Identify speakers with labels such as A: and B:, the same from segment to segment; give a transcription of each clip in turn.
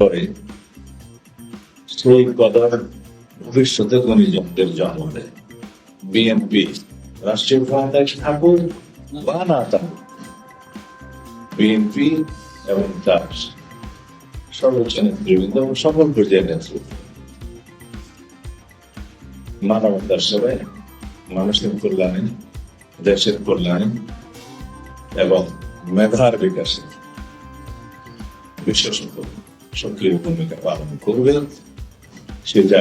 A: করে সেই কদর ভবিষ্যতে গুণীজনদের জন্ম দেয়। বিএনপি রাষ্ট্রীয় ক্ষমতায় থাকুক বা না থাকুক, বিএনপি এবং তার সর্বোচ্চ নেতৃবৃন্দ এবং সকল পর্যায়ের নেতৃত্ব মানবতার সেবায়, মানুষের কল্যাণে, দেশের কল্যাণে এবং মেধার বিকাশে বিশেষত সক্রিয় ভূমিকা পালন করবে। সেটা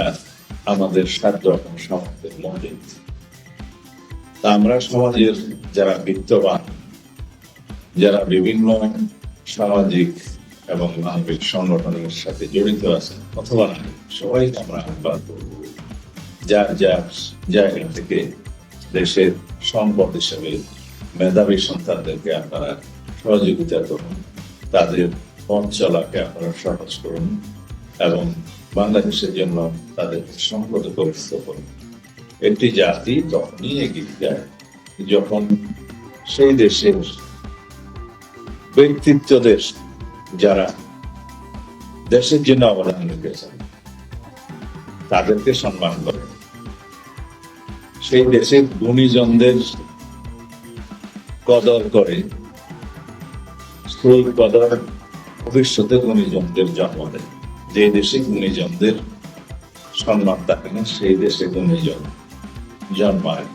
A: আমাদের সাধ্য এবং সামর্থ্যের মধ্যে। তা আমরা সমাজের যারা বিত্তবান, যারা বিভিন্ন সামাজিক এবং মানবিক সংগঠনের সাথে জড়িত আছেন অথবা না, সবাই আমরা আহ্বান করব যার যার জায়গা থেকে দেশের সম্পদ হিসেবে মেধাবী সন্তানদেরকে আপনারা সহযোগিতা করুন, তাদের পথ চলাকে আপনারা সহজ করুন এবং বাংলাদেশের জন্য তাদের সম্পদ পরিচিত করুন। একটি জাতি তখনই এগিয়ে যায় যখন সেই দেশের ব্যক্তিত্বদের যারা দেশের জন্য অবদান রেখেছেন তাদেরকে সম্মান করে, সেই দেশের গুণীজনদের কদর করে, সেই কদর ভবিষ্যতে গুণীজনদের জন্ম দেয়। যে দেশে গুণীজনদের সম্মান থাকে না সেই দেশে গুণীজন জন্মায়।